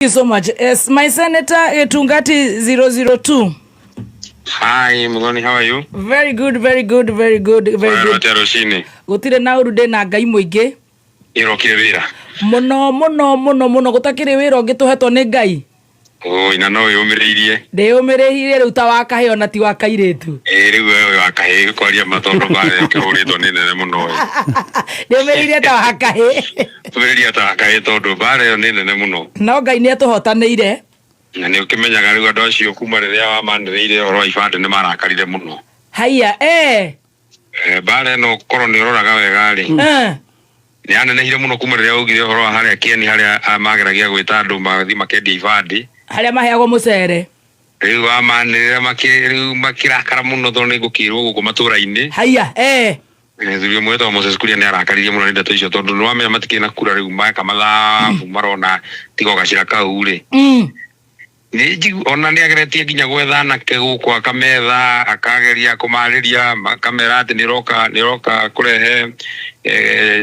Thank you so much. Yes, my senator Tungati 002. Hi, Mugoni, how are you? Very good, very good, very good, very good. Gutire na urude na ngai muingi. Irokire wira. Muno gutakire wira ungi tuhetwo ni ngai. Oh, ina no yumiririe. Ndiyumiririe riu ta wakahe ona ti wakairitu. Riu wewe wakahe kwaria matondo bare kuhuritwo ni nene muno. Ndiyumiririe ta wakahe. Tumeria ta wakahe tondu bare ni nene muno. No ngai ni atuhotanire. Na ni ukimenyaga riu andu acio kuma riria wa mandireire oro ibande ni marakarire muno. Haya bare no korwo ni uroraga wega ri. Ni anenehire muno kuma riria ugire horo haria kieni haria mageragia gwita andu mathi makendia ibande. Haria maheagwo mucere. Riu wa mandirira makirakara muno tondu ni gukirwo guku matura-ini. Haya Thuri mwe to Moses Kuria ni arakaririe muno ndeto icio tondu no amenya matikina kura riu maka mathabu marona tigo gacira kau ri. Ni ona ni ageretie nginya gwetha nake guku akametha akageria kumariria kamera ati ni roka kurehe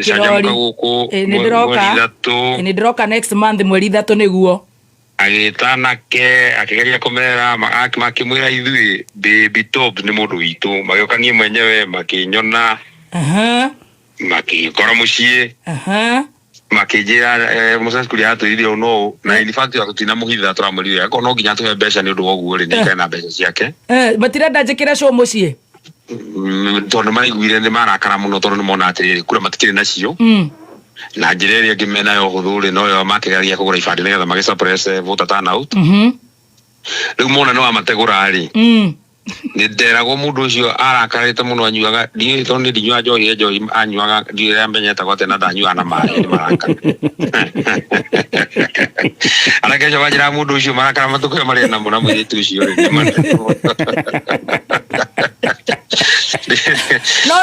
cajamuka guku ni ndiroka next month mweri 3 niguo agita nake akigeria kumera makimwira ithui baby top ni mundu witu magiokanie mwenyewe makinyona makikora mucie makijira Moses Kuria atwirire no na in fact akutina muhitha turamurire ako no nginya tuhe mbeca ni undu woguo ri ni kana mbeca ciake matirenda njikira show mucie tondu maiguire ni marakara muno tondu ni mona atiriri kura matikire nacio na njira iria ngimena yo huthuri no yo makigeria kugura ibande nigetha magisuppress voter turnout riu mona no amategura ri ni nderagwo mundu ucio arakarite muno anyuaga ndi tondu ndinyua njohi anyuaga ndire menyeta gote na ndanyua na mai ni maraka arakejo wajira mundu ucio marakara matuko mari na muna mwitu ucio ri no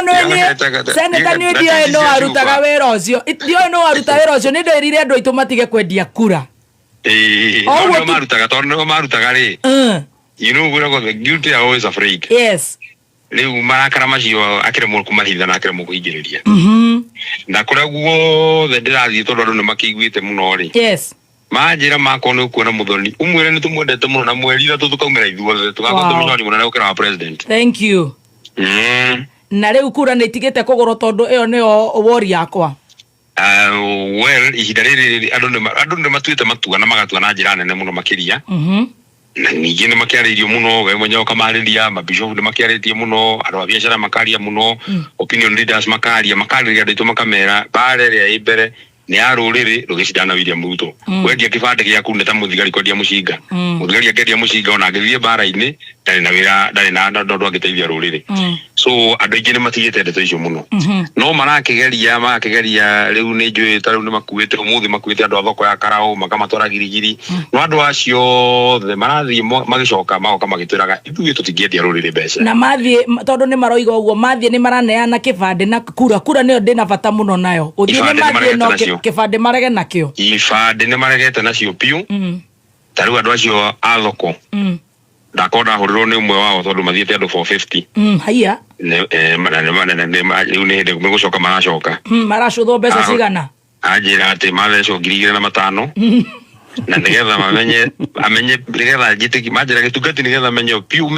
senator ni ndio no arutaga wera ucio ndio no aruta wera ucio ni ndirire andu aitu matige kwendia kura no marutaga tondu marutaga ri you know we're guilty are always afraid. Yes. Riu marakara macio akire mu kumahitha na akire mu kuingiriria. Na kuria guo ndirathi tondu andu ni makiguite muno ri. Yes. Manjira makono kuona muthoni umwire ni tumwendete muno na mweri 3 tukaumira ithuothe tugakorwo tumenyoni muno na ukira wa president. Thank you. Na riu kura ni tigite kugoro tondu iyo ni wori yakwa. Well ihinda riri andu ni matuite matua na magatua na njira nene muno makiria. Na ningi ni makiaririo muno we mwenyewe kamariria mabishop ni makiaritie muno andu a biashara makaria muno opinion leaders makaria andu makamera bare ria ibere ni aruriri rugicidana William Ruto wendia kibande giaku neta muthigari kwendia mucinga muthigari akendia mucinga ona ngithie bara-ini ndari na ndondo agiteithia ruriri so andu aingi ni matigite ndeto icio muno no marakigeria riu ni njui ta riu ni makuite umuthi makuite andu a thoko ya Karao makamatwara girigiri no andu acio the marathi magicoka magoka magitwiraga ithuĩ tutingiendia ruriri mbeca na mathie tondu ni maroiga uguo mathie ni maraneana kibande na kura niyo ndina bata muno nayo uthie ni mathie no kibande marege nakio ibande ni maregete nacio piu tariu andu acio a thoko ndakona hurirwo ni umwe wao tondu mathiete andu 450 haya riu ni hindi megucoka maracoka maracuthwo mbeca cigana anjira ati mathecwo 2,500 na nigetha amenye nigetha njitiki manjira gitungati nigetha menye piu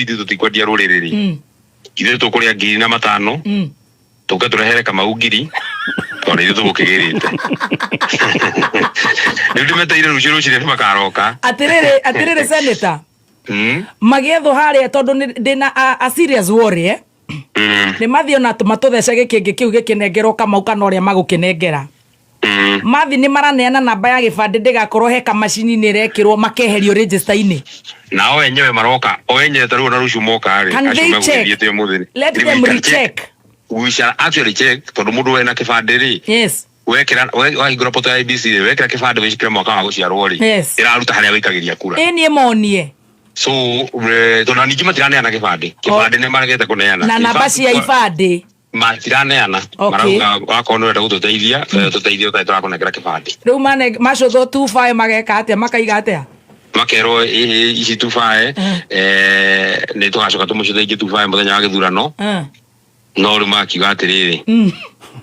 ithu tutikwendia ruriri ri ithu tukuria 2,500 tuka turehere Kamau ngiri tondu ithu tugukigirite riu ndimeteire rucio ni makaroka atiriri senator magietho haria tondu ndina a serious worry ni mathio na matuthece gikingi kiu gikinengerwo Kamau kana uria magukinengera mathi ni maraneana namba ya gibande ndigakorwo he kamacini ni rekirwo makeherio register-ini na o enyewe maroka o enyewe taru na rucio moka ri acio meguthiete muthini let them recheck. We shall actually check tondu mundu wena kibande ri yes wekira wahingura poto ya IBC wekira kibande wicikire mwaka wa guciarwo ri iraruta haria wikagiria kura nie monie so tondu ningi matiraneana kibande ni maregete kuneana na namba cia ibande matiraneana marauga wakorwo wenda gututeithia tuteithie utai turakunengera kibande riu macutho 25 mageka atia makaiga atia makero ici 25 ni tugacoka tumucuthe ingi 25 muthenya wa githurano no ri makiuga atiriri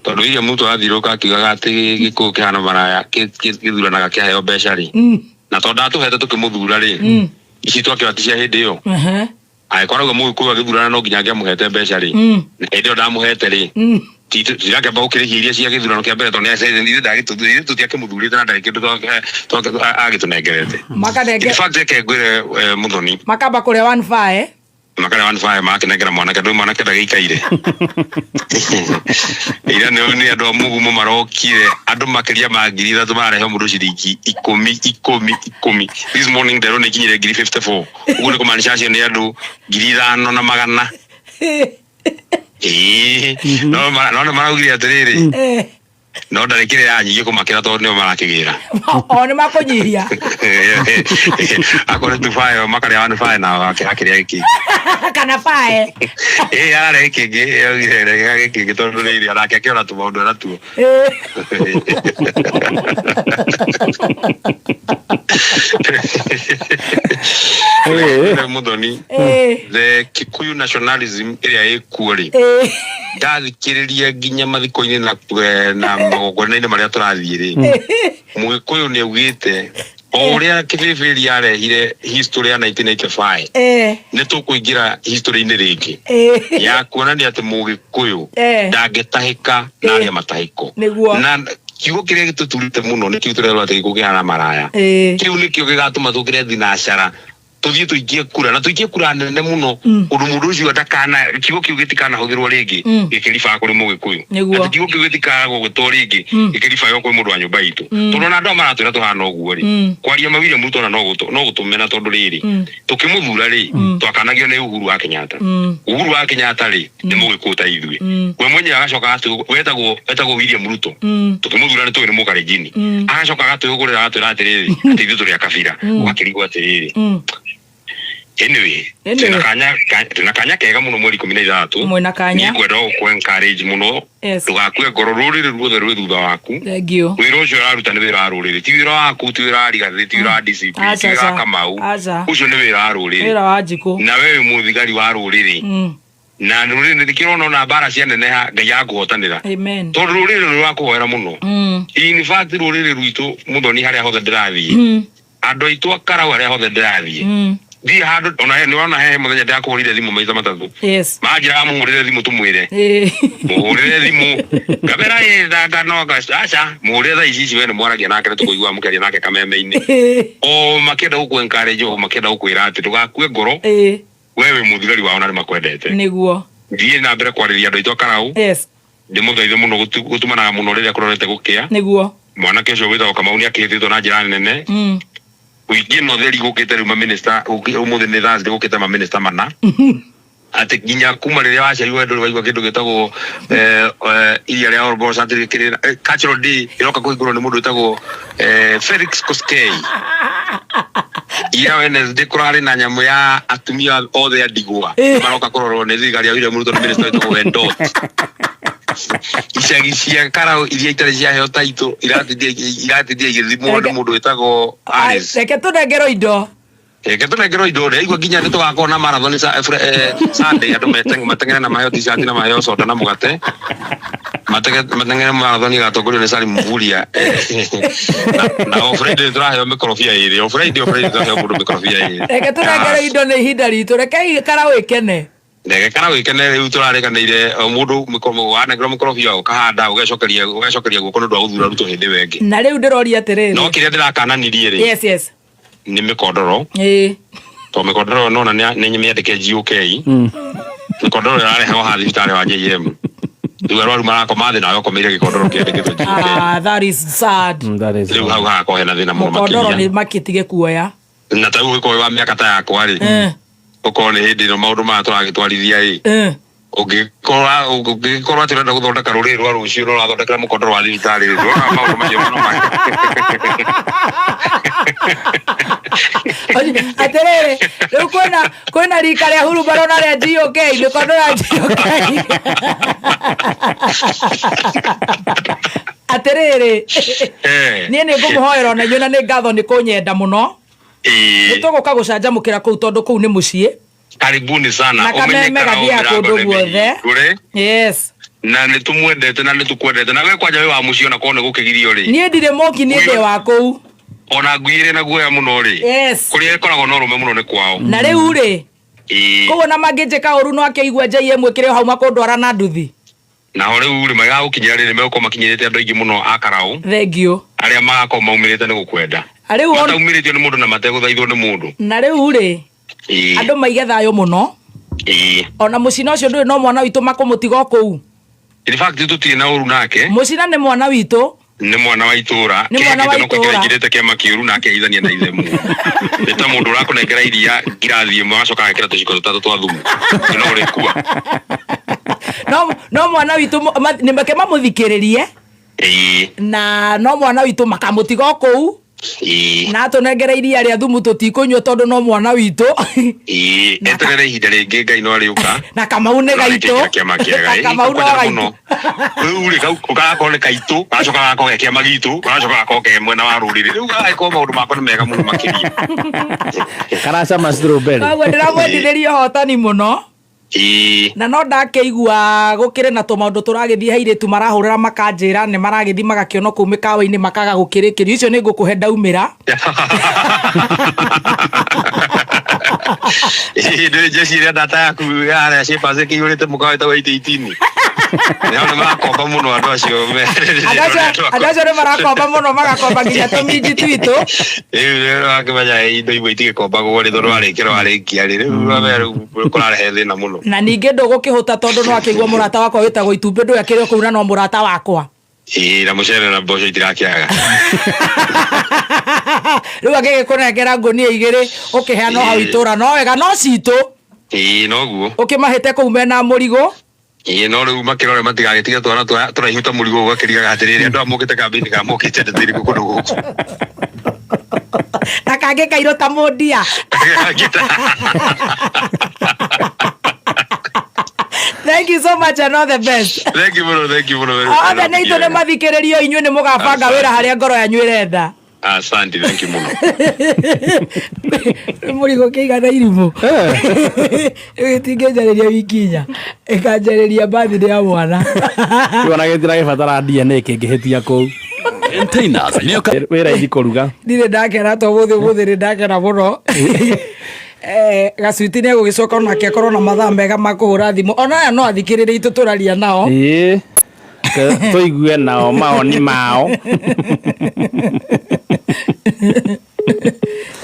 tondu William Ruto athiruka akiugaga ati gikuo kihana maraya githuranaga kiheo mbeca ri na tondu atuhete tukimuthura ri ici twakĩratia hĩndĩ ĩyo agĩkoragwo mũgĩkũyũ agĩthurana no nginya angĩamũhete mbeca rĩ na hĩndĩ ĩyo ndamuhete rĩ tirakĩamba gũkĩrĩhia iria cia gĩthurano kĩa mbere tondũ nĩ tũtiakĩmũthurĩte na ndarĩ kĩndũ agĩtũnengerete in fact reke ngwĩre Muthoni makamba kũrĩa 15 makara 15 makinengera mwanake ndũ mwanake ndagĩikaire ira nĩ andũ a mũgumu marokire andũ makĩria ma 3,000 mararehe mũndũ ciringi 10 this morning ndero nĩ kinyire 54 ũguo nĩ kũmaanisha acio nĩ andũ 500 no maraugire atĩrĩrĩ no ndarĩkĩre ya nyingĩ kũmakĩra tondũ nĩo marakĩgĩra nĩ makũnyihia akore tu fayo makarĩa 15 na akĩrĩa gĩkĩ kana fae ararehe kĩngĩ tondũ nĩ iria nake akĩona tu maũndũ natuo Muthoni the Kikuyu nationalism ĩrĩa ĩkuo rĩ ndathikĩrĩria nginya mathiko-inĩ na magongona-inĩ marĩa tũrathiĩ rĩ Mũgĩkũyũ nĩ augĩte o ũrĩa Kĩbĩbĩri arehire history ya 1985 nĩ tũkũingĩra history-inĩ rĩngĩ ya kuonania atĩ Mũgĩkũyũ ndangĩtahĩka na arĩa matahĩko na kiugo kĩrĩa gĩtũturĩte mũno nĩ kiugo tũrerwo atĩ gĩkuo kĩhana maraya kĩu nĩkĩo gĩgatũma tũkĩre thinacara tũthiĩ tũikie kura na tũikie kura nene mũno ũndũ mũndũ ũcio ndakana kiugo kĩu gĩtikanahũthĩrwo rĩngĩ gĩkĩriba kũrĩ Mũgĩkũyũ atĩ kiugo kĩu gĩtikanagũgĩtwo rĩngĩ gĩkĩriba kũrĩ mũndũ wa nyũmba itũ tondũ na andũ maratwĩra tũhana ũguo rĩ kwaria William Ruto na no gũtũmena tondũ rĩrĩ tũkĩmũthura rĩ twakanagio nĩ Uhuru wa Kenyatta rĩ nĩ Mũgĩkũyũ ta ithuĩ we mwenye agacoka wetagwo William Ruto tũkĩmũthura nĩ tũĩ nĩ Mũkalenjini agacoka agatwĩgũrĩra agatwĩra atĩrĩrĩ atĩ ithuĩ tũrĩ a kabira ũgakĩrigwo atĩrĩrĩ anyway tuna kanya kega muno mweri 13 ni kwenda ku encourage muno ndugakue ngoro rũrĩrĩ ruothe rwĩ thutha waku wĩra ũcio ũraruta nĩ wĩra wa rũrĩrĩ ti wĩra waku ti wĩra wa Rigathĩ ti wĩra wa DCP ti wĩra wa Kamau ũcio nĩ wĩra wa rũrĩrĩ na wewe mũthigari wa rũrĩrĩ na rũrĩrĩ ndikĩrona na mbara cia neneha Ngai akũhotanĩra tondũ rũrĩrĩ nĩ rwakũhoera mũno in fact rũrĩrĩ rwitũ Muthoni harĩa hothe ndĩrathiĩ andũ aitũ a Karau harĩa hothe ndĩrathiĩ Di hado ona ni wana he muthenya ndakũhũrire thimũ maita matatũ manjĩra mũhũrĩre thimũ tũmwĩre mũhũrĩre thimũ kabera ndanga no aca mũhũrĩre thaa ici we nĩ mwaragia nake tũkũigua mũkĩaria nake kameme-inĩ o makĩenda gũkũ encourage o makĩenda gũkwĩra atĩ ndũgakue ngoro wewe mũthigari wao na nĩ makwendete nĩguo thiĩ na mbere kwarĩria andũ aitũ a Karau ndĩmũthaithe mũno gũtumanaga mũno rĩrĩa kũrorete gũkĩa nĩguo mwanake ũcio wĩtagwo Kamau nĩ akĩhĩtĩtwo na njĩra nene wiki no theri gũkĩte rĩu maminista ũmũthĩ nĩ Thursday gũkĩte maminista mana atĩ nginya kuma rĩrĩa waciarirwo ndũrĩ waigua kĩndũ gĩtagwo iria rĩa Ouroboros atĩ cultural day ĩroka kũhingũrwo nĩ mũndũ wĩtagwo Felix Koskei ya Wednesday kũrarĩ na nyamũ ya atumia othe a ndigwa maroka kũrorwo nĩ thigari ya William Ruto na minista wĩtagwo Endot icagi cia Karau iria itarĩ ciaheo taitũ iratithia igĩthimwo nĩ mũndũ wĩtagwo Alice reke tũnengerwo indo ndaigua nginya nĩ tũgakorwo na marathon Sunday andũ mateng'ere na maheo t-shirt na maheo soda na mũgate mateng'ere marathon ĩgatongorio nĩ Salim Mvurya na o Friday tũraheo mĩkorobia ĩrĩ o Friday tũraheo mũndũ mĩkorobia ĩrĩ reke tũnengerwo indo nĩ ihinda ritũ reke Karau ĩkene ndege kana wikene riu tũrarĩkanĩire mũndũ wanengera mũkorobia ũkahanda ũgecokeria guoko nĩ ũndũ wa gũthura Ruto hĩndĩ wengi na rĩu ndĩroria atĩrĩrĩ no kĩrĩa ndĩrakananirie rĩ yes nĩ mĩkondoro to mĩkondoro nona nĩ mĩandĩke GOK mĩkondoro ĩrarehwo haha thibitarĩ wa JM rĩu arwaru marakoma thĩ nawe ũkomeire gĩkondoro kĩandĩkĩtwo GOK that is sad rĩu hau hagakorwo hena thĩna mũno makĩria mũkondoro nĩ makĩtige kuoya na ta rĩu ũgĩkorwo wa mĩaka ta yakwa rĩ ũkorwo nĩ hĩndĩ ĩno maũndũ maya tũragĩtwarithia ĩ ũngĩkorwo atĩ ũrenda gũthondeka rũrĩrĩ rwa rũciũ no ũrathondekera mũkondoro wa thibitarĩ rĩ ndũrona maũndũ macio mũno atĩrĩrĩ rĩu kwĩna rika rĩa hurumbarũ na rĩa GOK mĩkondoro ya GOK atĩrĩrĩ niĩ nĩ ngũmũhoera ona inyuĩ na nĩ ngatho nĩ kũnyenda mũno nĩ tũgũka gũcanjamũkĩra kũu tondũ kũu nĩ mũciĩ karibuni sana. Na kameme gathia kundu guothe. Yes. Na nä tå mwendete na nä tå kwendete na we kwanja wä wa må cio na korwo nä gå kä girio rä niä ndirä må ki nä ndä wa kå u ona nguirä na guoya må no rä kå rä a ĩkoragwo na å rå me må no nä kwao na rä u rä koguo na mangä njä ka å ru no akä igua njai ĩmwe kä rä o hau makå ndwara na nduthi nao rä u rä magagå kinyä ra rä nä megåkorwo makinyä rä te andå aingä må no a Karaũ thengio arä a magakorwo maumä rä te nä gå kwenda mataumä rä tio nä må ndå na mategå thaithwo nä må ndå na rä u rä andå maige thayå må no ona må cina å cio ndå no mwana witå makå må tiga kå u in fact tutirĩ na ũru nake mũcina nĩ mwana witũ nĩ mwana wa itũra kĩngĩte kĩama kĩũru nake hithania na ithe mu nĩ ta mũndũ ũrakũnengera iria ngirathi ĩmwe agacoka agekĩra tũciko tũtatũ twa thumu no ũrĩkua no mwana witũ nĩ make mamũthikĩrĩrie na no mwana witũ makamũtiga kũu na tũnengera iria rĩa thumu tũtikũnyua tondũ no mwana witũ eterere ihinda rĩngĩ Ngai no arĩũka na Kamau nĩ gaitũ Kamau no gaitũ rĩu rĩ gagakorwo nĩ gaitũ gagacoka gagakorwo ge kĩama gitũ gagacoka gagakorwo ge mwena wa rũrĩrĩ rĩu gagakorwo maũndũ makwa nĩ mega mũno makĩria karacama strawberry koguo ndĩramwendithĩria ũhotani mũno na no ndakĩigua gũkĩrĩ na tũmaũndũ tũragĩthiĩ hairĩtu marahũrĩra makanjĩra nĩ maragĩthiĩ magakĩona kũu mĩkawa-inĩ makaga gũkĩrĩkĩrio icio nĩ ngũkũhe ndaumĩra nĩ njeciria ndata yaku yarĩa ciĩbanze kĩihũrĩte mũkawa wĩtagwo 18 nĩ marakomba mũno andũ acio andũ acio nĩ marakomba mũno magakomba nginya tũminji twitũ rĩu wakĩmenya indo imwe itigĩkombagwo rĩ tondũ warĩkia rĩ rĩu kũrarehe thĩna mũno na ningĩ ndũgũkĩhũta tondũ no akĩigua mũrata wakwa wĩtagwo Itumbĩ ndũĩ akĩrĩ kũu na no mũrata wakwa na mũcere na mboco itirakĩaga rĩu agĩgĩkũnengera ngũnia igĩrĩ ũkĩheana hau itũra no wega no citũ noguo ũkĩmahĩte kũu mena mũrigo no rĩu makĩrore matigagĩtige twana tũraihu ta mũrigo ũgakĩrigaga atĩrĩrĩ andũ amũkĩte kambĩ-inĩ ka mokĩte ndethĩri kũndũ gũkũ na kangĩ kairũ ta mũndia Thank you so much and all the best. Thank you muno. Othe nĩ itũ nĩ mathikĩrĩrio inyuĩ nĩ mũgabanga wĩra harĩa ngoro yanyu ĩrenda. Asante, thank you muno. Mũrigo kĩigana irimũ. Ĩtingĩnjarĩria wiki inya. Ĩkanjarĩria birthday ya mwana. Kĩona gĩtira gĩbatara DNA kĩngĩhĩtia kũu. Containers wĩra ithi kũruga. Ndirĩ ndakena to mũthĩ nĩ ndakena mũno. Gacuiti nĩ egũgĩcoka onake akorwo na mathaa mega ma kũhũra thimũ ona aya no athikĩrĩrie itũ tũraria nao tũigue nao maoni mao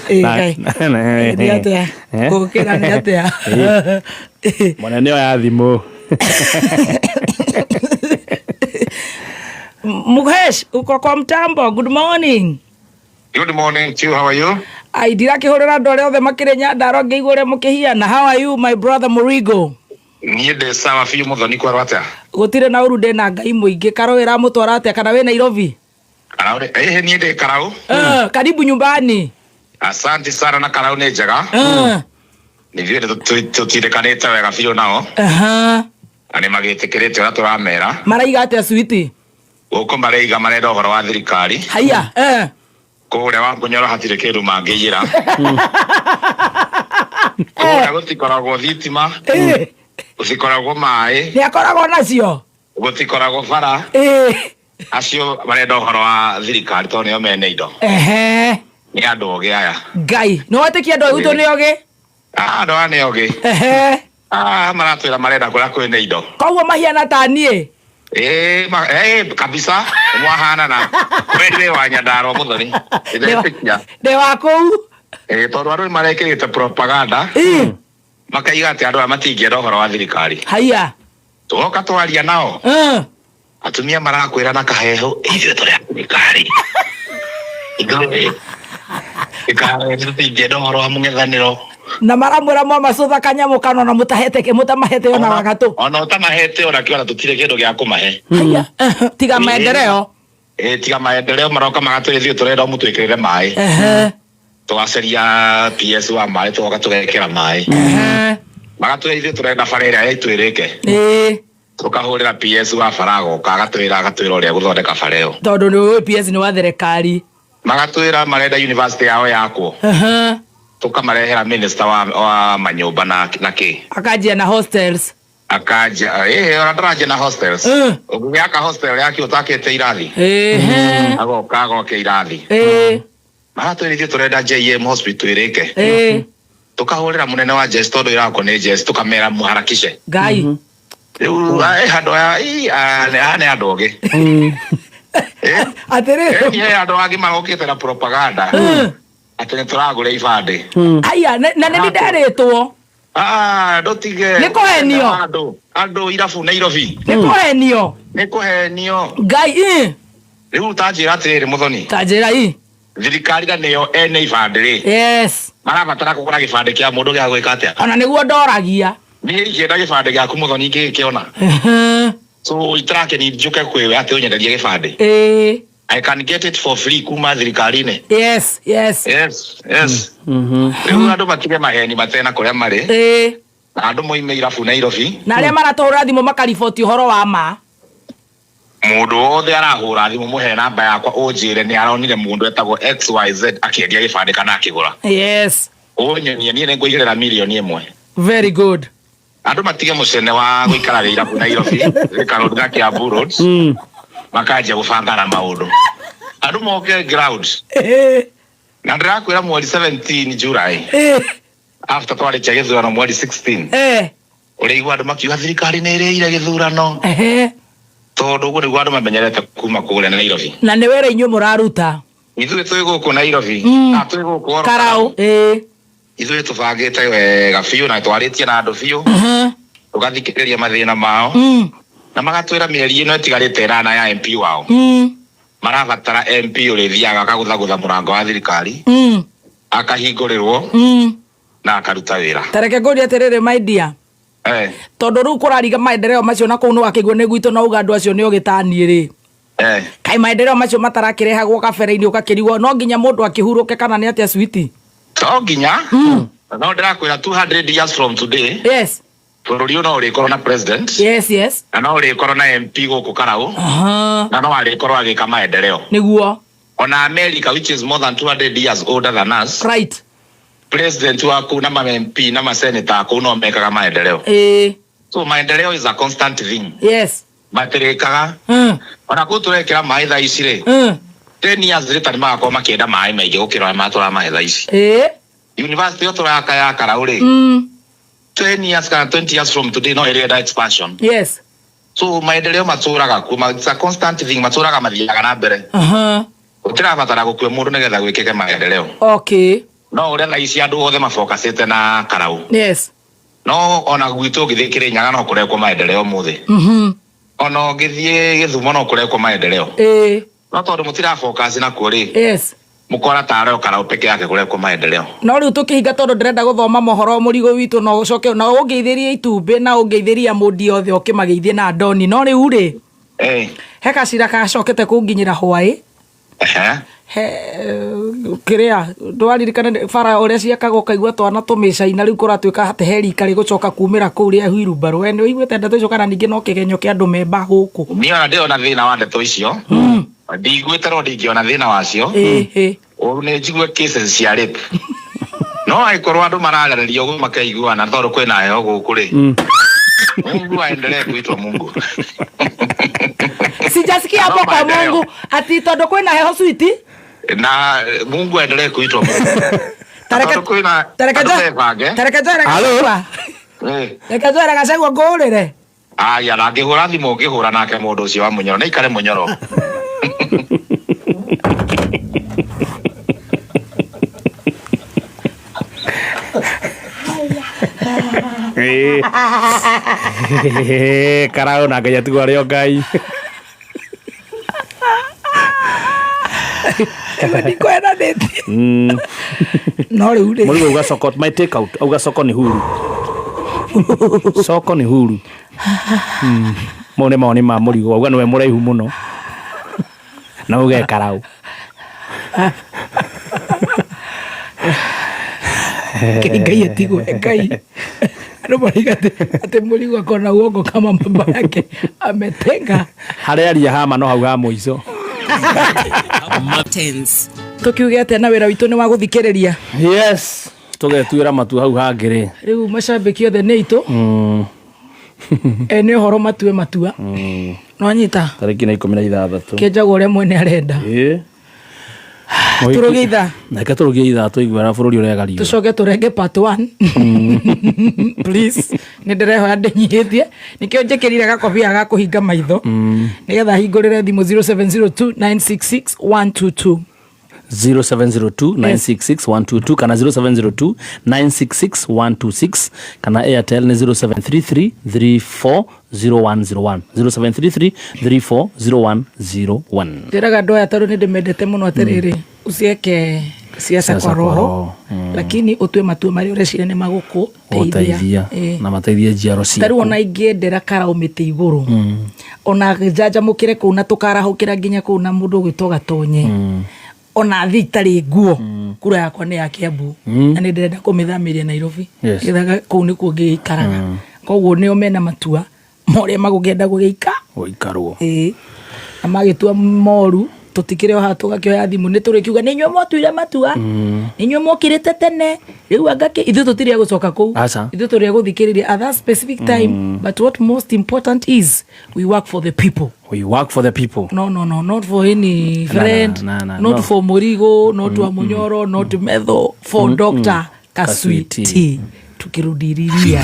nĩ atĩa gũkĩra nĩ atĩa mũnene oya thimũ Mukesh uko kwa mtambo. Good morning. Good morning to you. How are you? Ai ndirakĩhũrĩra andũ arĩa othe makĩrĩ Nyandarua ngĩigua ũrĩa mũkĩhiana. How are you my brother Murigo? Niĩ ndĩ sawa biũ mũthoni kwarwo atĩa? Gũtirĩ na ũru ndĩ na Ngai mũingĩ. Karaũ ĩramũtwara atĩa kana wĩ Nairobi? Karaũ niĩ ndĩ Karaũ. Karibu nyumbani. Asante sana na Karaũ nĩ njega. Nĩ ithuĩ tũtirekanĩte wega biũ nao. Na nĩ magĩtĩkĩrĩte ũrĩa tũramera. Maraiga atĩa switi? Gũkũ maraiga marenda ũhoro wa thirikari. Haya. Kũrĩa wa Ngũnyoro hatirĩ kĩndũ mangĩiyĩra. Kũrĩa gũtikoragwo thitima. Gũtikoragwo maĩ. Nĩ akoragwo nacio. Gũtikoragwo bara. Acio marenda ũhoro wa thirikari tondũ nĩo mene indo. Nĩ andũ ogĩ aya. Ngai, nĩ wetĩkia andũ aitũ nĩ ogĩ? Andũ aya nĩ ogĩ. Maratwĩra marenda kũrĩa kwĩna indo. Koguo mahiana ta niĩ? Kabisa mwahana na wewe wa Nyandarua mũthoni ndĩ wa kũu tondũ andũ nĩmarekĩrĩte propaganda makaiga atĩ andũ aya matingĩenda ũhoro wa thirikari. Haya tũgoka twaria nao atumia marakwĩra na kaheho ithuĩ tũrĩ a thirikari ikawe tũtingĩenda ũhoro wa mũng'ethanĩro na maramwĩra mwamacũtha kanyamũ kano na mũtamahete ona wagatũ ona ũtamahete ona kĩona tũtirĩ kĩndũ gĩa kũmahe. Haya tiga maendeleo tiga maendeleo maroka magatwĩra ithuĩ tũrenda mũtwĩkĩrĩre maĩ tũgacaria PS wa maĩ tũgoka tũgekĩra maĩ magatwĩra ithuĩ tũrenda bara ĩrĩa yaitwĩrĩke tũkahũrĩra PS wa bara agoka agatwĩra ũrĩa gũthondeka bara ĩyo tondũ nĩ PS nĩ wa thirikari magatwĩra marenda university yao yakwo tukamarehera minister wa manyumba na ki akajia na hostels akaja ona na hostels ugiaka hostel yake utakete irathi agoka ke irathi maratwirithio turenda JM hospital irike tukahurira munene wa Jess todo irako ne Jess tukamera muharakishe ngai hando ya ane adoge atere adoge magokite na propaganda atene turagure ibande aya na nĩ ndaretwo dotige nikuhenio ando irafu Nairobi nikuhenio ngai riu tanjira atiri muthoni tanjira thirikari na niyo ene ibande yes marabatara kugura gibande kia mundu gia gwika atia ona niguo ndoragia ni ikienda gibande giaku muthoni kiona so itrake ni njuke kwewe ati unyenderie gibande I can get it for free kuma thirikari-ini. Yes. Riu andu makire maheni matena kuria mari na andu moime irafu Nairobi na aria maratũhũra thimũ makariboti ũhoro wa ma mundu wothe arahũra thimũ muhe namba yakwa unjire ni aronire mundu etagwo XYZ akiendia gibande kana akigura yes unyonie nie ngũigĩrĩra milioni 1 very good andu matige mucene wa guikara irafu Nairobi Ricardo Gaki Abu Road makaja gubangana maundu andu moke ground na ndirakwira mweri 17 July after twari cha githurano mweri 16 uri igwa andu makiuga thirikari ni iriire githurano tondu guo niguo andu mamenyerete kuma kure na Nairobi na ni wera inyu muraruta ithuĩ twĩ gũkũ Nairobi na twĩ gũkũ Karau ithuĩ tũbangĩte wega biũ na twarĩtie na andũ biũ tũgathikĩrĩria mathĩna mao na magatwĩra mĩeri ĩno ĩtigarĩte ĩnana ya MP wao marabatara MP ũrĩthiaga akagũthagũtha mũrango wa thirikari akahingũrĩrwo na akaruta wĩra tareke ngũria atĩrĩrĩ my dear tondũ rĩu kũrariga maendeleo macio na kũu nĩ wakĩigua nĩ gwitũ na uga andũ acio nĩ ũgĩtaniĩ rĩ kai maendeleo macio matarakĩrehagwo kabere-inĩ ũgakĩrigwo no nginya mũndũ akĩhurũke kana nĩ atĩa switi to nginya no ndĩrakwĩra 200 years from today yes bũrũri ũno ũrĩkorwo na president yes na no ũrĩkorwo na MP gũkũ Karau na no arĩkorwo agĩka maendeleo nĩguo ona America which is more than 200 years older than us right president waku na MP na senator kuu no mekaga maendeleo so maendeleo is a constant thing yes matirikaga ona kuu turekĩra maĩ thaa ici rĩ 10 years later nĩ magakorwo makĩenda maĩ maingĩ gũkĩra matũra maĩ thaa ici university yo tũraka ya Karau rĩ 10 years kana 20 years from today no area expansion yes so maendeleo matũraga kuma it's a constant thing matũraga mathiaga na mbere utirabatara gũkue mũndũ nĩgetha gwĩkĩke maendeleo okay no ũrĩa thaa ici andũ othe mafocusĩte na Karau yes no ona gwitũ ũgĩthiĩ Kĩrĩnyaga no kũrekwo maendeleo mũthĩ ona ũgĩthiĩ Gĩthumo no kũrekwo maendeleo no tondũ mũtirafocus na kuo rĩ yes mukora taro Karau peke yake kurekwo maendeleo no riu tukihinga tondu ndirenda guthoma mohoro murigo witu no ucoke na ungeithiria itumbi na ungeithiria mundi othe ukimageithie na ndoni no riu ri he kacira gacokete kunginyira hwai kiria ndwaririkana bara uria ciakagwo kaigua twana tumicaina riu kuratuika hate herika ri gucoka kumira kuu ria hwiru mbaru we ni uiguite ndeto icio kana ningi no kigenyo kia andu memba guku niona ndiona thina wa ndeto icio ndigwite ro ndingiona thina wacio o ne njigwe cases cia rape no aikorwo andu mararĩrĩria ũguo makaiguana tondũ kwĩna heho gũkũ rĩ Mungu aendelee kuitwa Mungu sijasikia hapo kwa Mungu ati tondũ kwĩna heho switi na Mungu aendelee kuitwa Mungu Rekajora gacagwo ngũrĩre aya na ngĩhũra thimũ ngĩhũra nake mũndũ ũcio wa mũnyoro na ikare mũnyoro Karau na Ngai atigwo arĩ o Ngai ndikwenda ndĩti no rĩu rĩ mũrigo uga soko my take out uga soko ni huru soko ni huru mone maoni ma mũrigo uga nĩwe mũraihu mũno na uge Karau Ngai atigwe Ngai no marigate ate mũrigo akona uongo kama mama yake ametenga harĩa aria hama no hau ha mũico tukiuge ate na wĩra witũ nĩ wa gũthikĩrĩria yes tugetuira matu hau hangire riu macambiki othe ni itu ene horo matue matua no nyita tariki na 16 kenjago ria mwene arenda turuge itha nake turuge itha tuigwara bururi uria gario tucoke turenge part 1 please ni ndireho andenyithie nikio njekirire gakobia ga kuhinga maitho nigetha hingurire thimu 0702966122 0702966122 kana 0702966126 kana Airtel ni 0733340101 0733340101 ndiraga ndoya taru ni ndimendete muno atiriri ucieke siasa kwa roho lakini utwe matua mari urecire ni maguku teithia na mateithia njiaro cia taru ona ingiendera karaumite iguru ona jaja mukire kuna tukarahukira nginya kuna mundu gwitwa Gatonye ona thitari nguo kura yakwa ni ya Kiambu na ni ndirenda kumithamiria Nairobi gethaga kuu ni kungikaraga koguo nio mena matua moria magugenda gugiika guikarwo amagitua moru tutikire ha tugakioya thimu ni turikiuga ni nywe motuire matua ni nywe mokirite tene riu angake ithu tutire gucoka kuu ithu turi guthikiriria at that specific time but what most important is we work for the people. No, not for any friend, not for Murigo, not for Munyoro, not Medho, for Dr. Kaswiti tukirudiriria